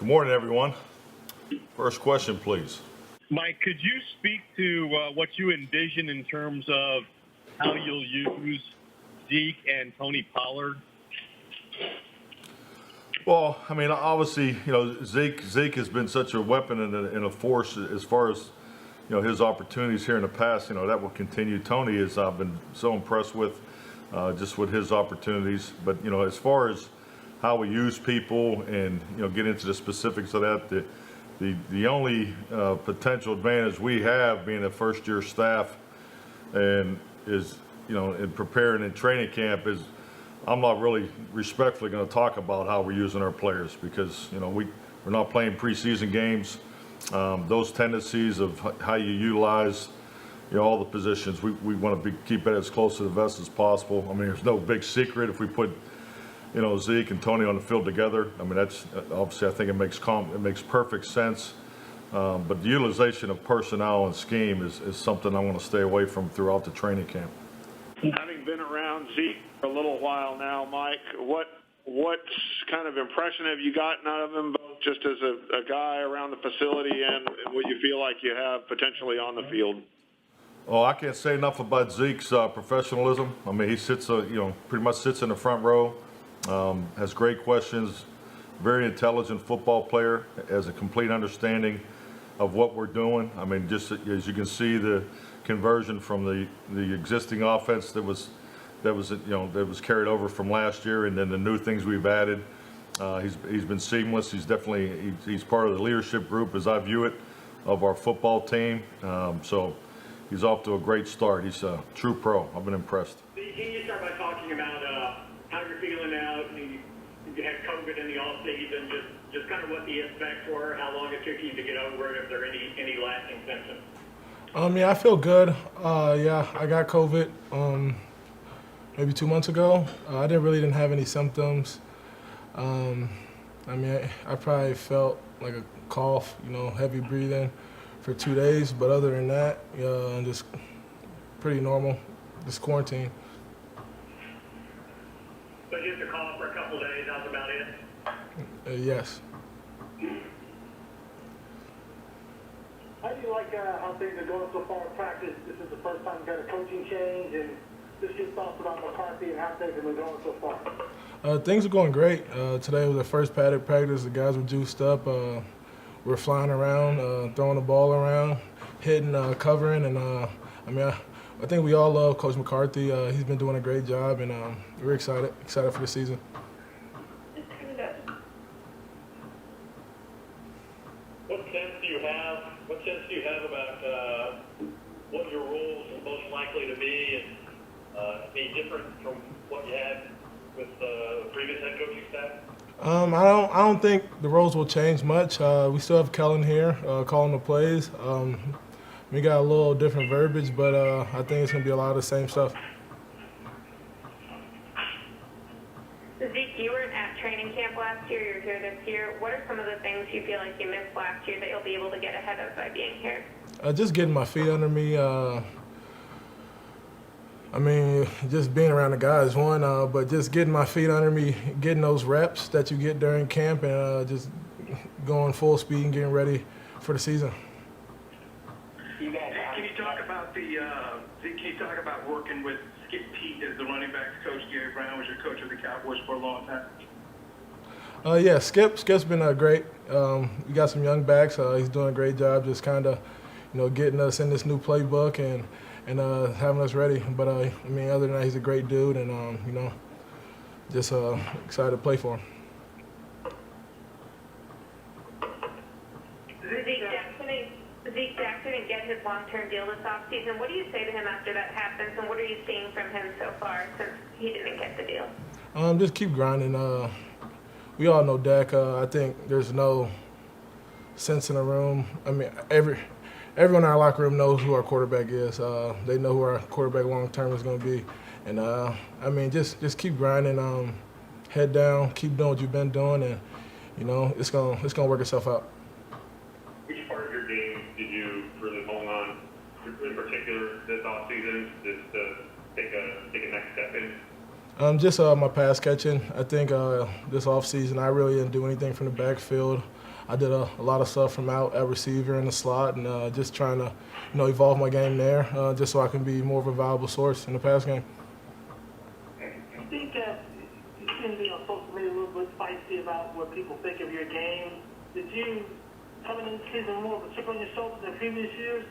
Good morning, everyone. First question, please. Mike, could you speak to what you envision in terms of how you'll use Zeke and Tony Pollard? Well, I mean, obviously, Zeke has been such a weapon and a force as far as, his opportunities here in the past. That will continue. Tony has I've been so impressed with, just with his opportunities. But, as far as how we use people and, get into the specifics of that, the only potential advantage we have being a first-year staff and is, in preparing in training camp is I'm not really respectfully going to talk about how we're using our players because, we're not playing preseason games. Those tendencies of how you utilize, all the positions, we want to keep it as close to the vest as possible. I mean, there's no big secret if we put, Zeke and Tony on the field together. I mean, that's obviously I think it makes perfect sense. But the utilization of personnel and scheme is something I want to stay away from throughout the training camp. Having been around Zeke for a little while now, Mike, what kind of impression have you gotten out of him, both just as a guy around the facility and what you feel like you have potentially on the field? Oh, I can't say enough about Zeke's professionalism. I mean, he sits, pretty much sits in the front row, has great questions, very intelligent football player, has a complete understanding of what we're doing. I mean, just as you can see, the conversion from the existing offense that was carried over from last year, and then the new things we've added. He's been seamless. He's definitely he's part of the leadership group as I view it of our football team. So he's off to a great start. He's a true pro. I've been impressed. Can you start by talking about how you're feeling now? You had COVID in the off season. Just kind of what the effects were, how long it took you to get over it, if there are any lasting symptoms. Yeah, I feel good. Yeah, I got COVID maybe 2 months ago. I didn't have any symptoms. I probably felt like a cough, heavy breathing for 2 days. But other than that, just pretty normal, just quarantine. So just a cough for a couple of days, that's about it? Yes. How do you like how things are going so far in practice? This is the first time you got a coaching change, and just your thoughts about McCarthy and how things have been going so far. Things are going great. Today was the first padded practice. The guys were juiced up. We're flying around, throwing the ball around, hitting, covering, and I think we all love Coach McCarthy. He's been doing a great job, and we're excited for the season. What sense do you have about what your roles are most likely to be and be different from what you had with the previous head coaching staff? I don't think the roles will change much. We still have Kellen here calling the plays. We got a little different verbiage, but I think it's going to be a lot of the same stuff. Zeke, you were at training camp last year. You're here this year. What are some of the things you feel like you missed last year that you'll be able to get ahead of by being here? Just getting my feet under me. Just being around the guys, one, but just getting my feet under me, getting those reps that you get during camp, and just going full speed and getting ready for the season. Can you talk about Zeke, can you talk about working with Skip Pete as the running backs coach? Gary Brown was your coach of the Cowboys for a long time. Yeah, Skip's been great. We got some young backs. He's doing a great job just kind of, getting us in this new playbook and having us ready. But, other than that, he's a great dude and, just excited to play for him. Zeke Daks didn't get his long-term deal this offseason. What do you say to him after that happens, and what are you seeing from him so far since he didn't get the deal? Just keep grinding. We all know Dak. I think there's no sense in the room. Everyone in our locker room knows who our quarterback is. They know who our quarterback long-term is going to be. And, just keep grinding, head down, keep doing what you've been doing, and, it's gonna work itself out. Which part of your game did you really hone on in particular this offseason just to take a next step in? Just my pass catching. I think this offseason I really didn't do anything from the backfield. I did a lot of stuff from out at receiver in the slot, and just trying to, evolve my game there, just so I can be more of a valuable source in the pass game. I think you seem to be on social media a little bit spicy about what people think of your game. Did you coming into the season more of a chip on your shoulder than previous years?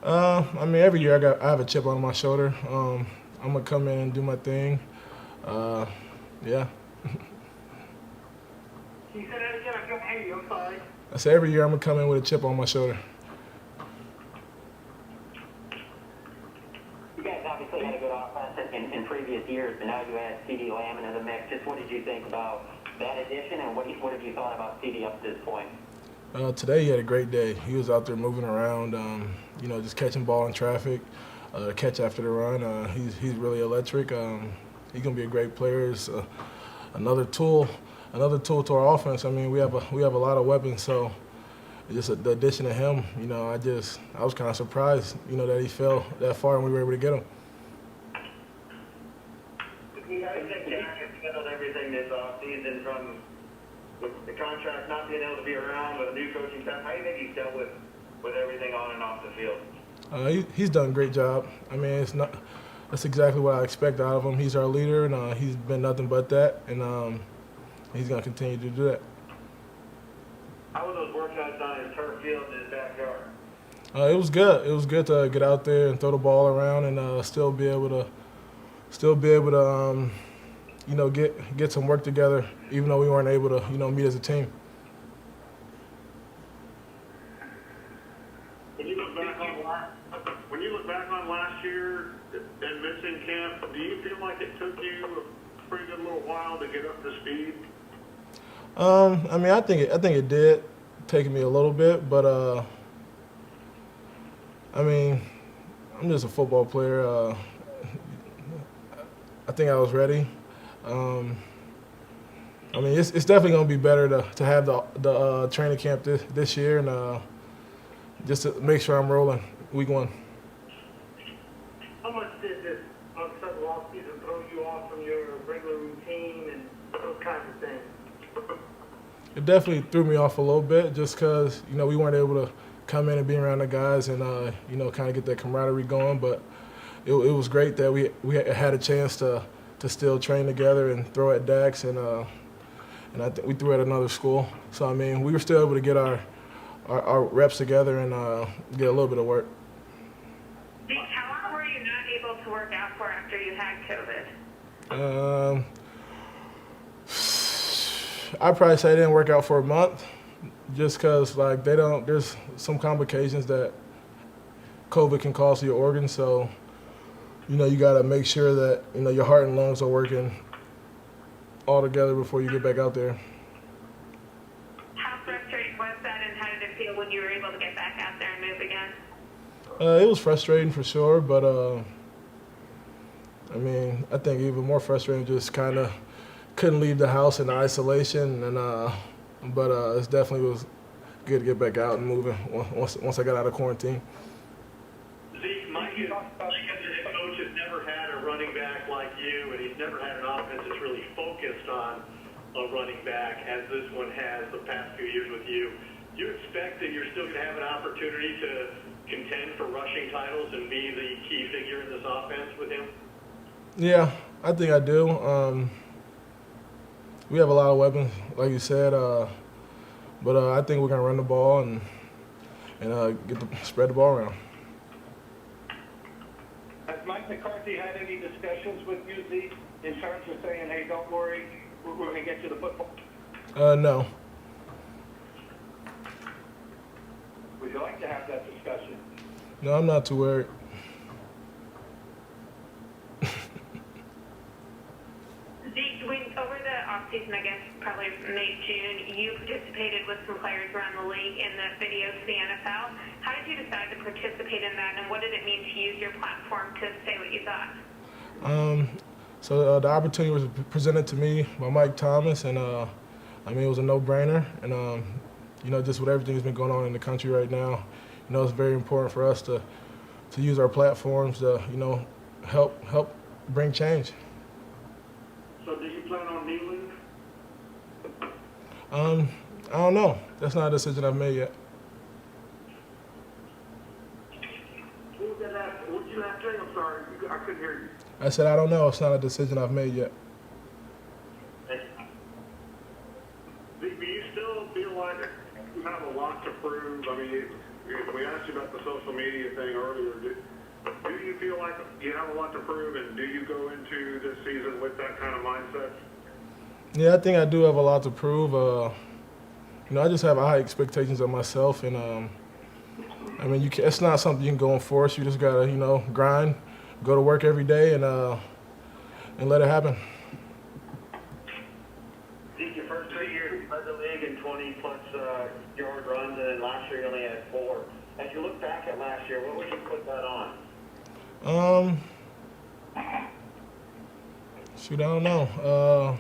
I mean, every year I have a chip on my shoulder. I'm gonna come in and do my thing. Yeah. Can you say that again? I can't hear you. I'm sorry. I say every year I'm gonna come in with a chip on my shoulder. You guys obviously had a good offense in previous years, but now you add CD Lamb into the mix. Just what did you think about that addition, and what have you thought about CD up to this point? Today he had a great day. He was out there moving around, just catching ball in traffic, catch after the run. He's really electric. He's gonna be a great player. It's another tool to our offense. I mean, we have a lot of weapons, so just the addition of him, I was kind of surprised, that he fell that far and we were able to get him. I think Dak has handled everything this offseason, from the contract not being able to be around with a new coaching staff. How do you think he's dealt with everything on and off the field? He's done a great job. I mean, that's exactly what I expect out of him. He's our leader, and he's been nothing but that, and he's going to continue to do that. How were those workouts on his turf field in his backyard? It was good. It was good to get out there and throw the ball around and still be able to get some work together, even though we weren't able to meet as a team. When you look back on last year and missing camp, do you feel like it took you a pretty good little while to get up to speed? I mean, I think it did take me a little bit, but I mean, I'm just a football player. I think I was ready. I mean, it's definitely going to be better to have the training camp this year, and just to make sure I'm rolling week 1. How much did this unsettled offseason throw you off from your regular routine and those kinds of things? It definitely threw me off a little bit, just because we weren't able to come in and be around the guys and kind of get that camaraderie going. But it was great that we had a chance to still train together and throw at Daks, and I think we threw at another school. So I mean, we were still able to get our reps together and get a little bit of work. Zeke, how long were you not able to work out for after you had COVID? I'd probably say I didn't work out for a month, just because there's some complications that COVID can cause to your organs. So you got to make sure that your heart and lungs are working all together before you get back out there. How frustrating was that, and how did it feel when you were able to get back out there and move again? It was frustrating for sure, but I mean, I think even more frustrating, just kind of couldn't leave the house in isolation, and but it definitely was good to get back out and moving once I got out of quarantine. Zeke, Mike as a head coach has never had a running back like you, and he's never had an offense that's really focused on a running back as this one has the past few years with you. Do you expect that you're still going to have an opportunity to contend for rushing titles and be the key figure in this offense with him? Yeah, I think I do. We have a lot of weapons, like you said, but I think we're going to run the ball and spread the ball around. Has Mike McCarthy had any discussions with you, Zeke, in terms of saying, hey, don't worry, we're going to get you the football? No. Would you like to have that discussion? No, I'm not too worried. Zeke, over the offseason, I guess probably May, June, you participated with some players around the league in the video to the NFL. How did you decide to participate in that, and what did it mean to use your platform to say what you thought? So the opportunity was presented to me by Mike Thomas, and I mean, it was a no-brainer. And just with everything that's been going on in the country right now, it's very important for us to use our platforms to help bring change. So do you plan on kneeling? I don't know. That's not a decision I've made yet. What was that last, what did you last say? I'm sorry, I couldn't hear you. I said I don't know. It's not a decision I've made yet. Zeke, do you still feel like you have a lot to prove? I mean, we asked you about the social media thing earlier. Do you feel like you have a lot to prove, and do you go into this season with that kind of mindset? Yeah, I think I do have a lot to prove. I just have high expectations of myself, and I mean, it's not something you can go and force. You just gotta, grind, go to work every day, and let it happen. Zeke, your first 2 years led the league in 20-plus yard runs, and then last year you only had 4. As you look back at last year, what would you put that on? Shoot, I don't know.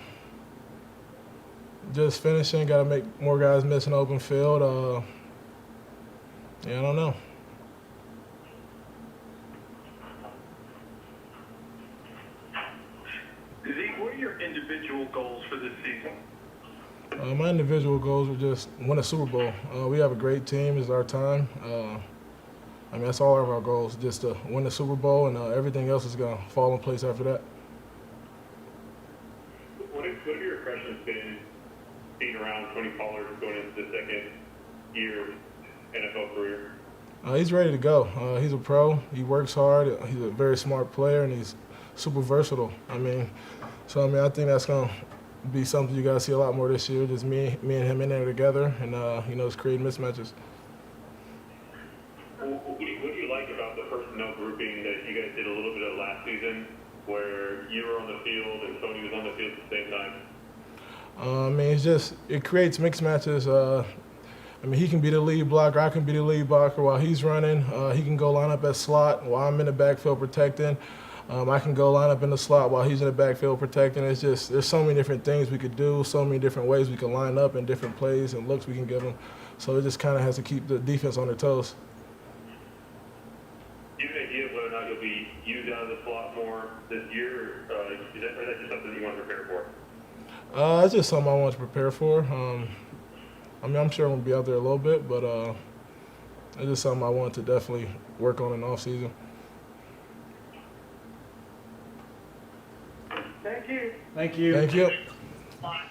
Just finishing, got to make more guys miss in open field. Yeah, I don't know. Zeke, what are your individual goals for this season? My individual goals were just win a Super Bowl. We have a great team. It's our time. I mean, that's all of our goals, just to win the Super Bowl, and everything else is going to fall in place after that. What have your impressions been being around Tony Pollard going into the second year NFL career? He's ready to go. He's a pro. He works hard. He's a very smart player, and he's super versatile. I think that's going to be something you got to see a lot more this year, just me and him in there together, and, just creating mismatches. What do you like about the personnel grouping that you guys did a little bit of last season, where you were on the field and Tony was on the field at the same time? It creates mixed matches. He can be the lead blocker, I can be the lead blocker while he's running. He can go line up at slot while I'm in the backfield protecting. I can go line up in the slot while he's in the backfield protecting. There's so many different things we could do, so many different ways we can line up, and different plays and looks we can give them. So it just kind of has to keep the defense on their toes. Do you have an idea of whether or not you'll be used out of the slot more this year, or is that just something you want to prepare for? It's just something I want to prepare for. I'm sure I'm going to be out there a little bit, but it's just something I want to definitely work on in the offseason. Thank you. Thank you. Bye.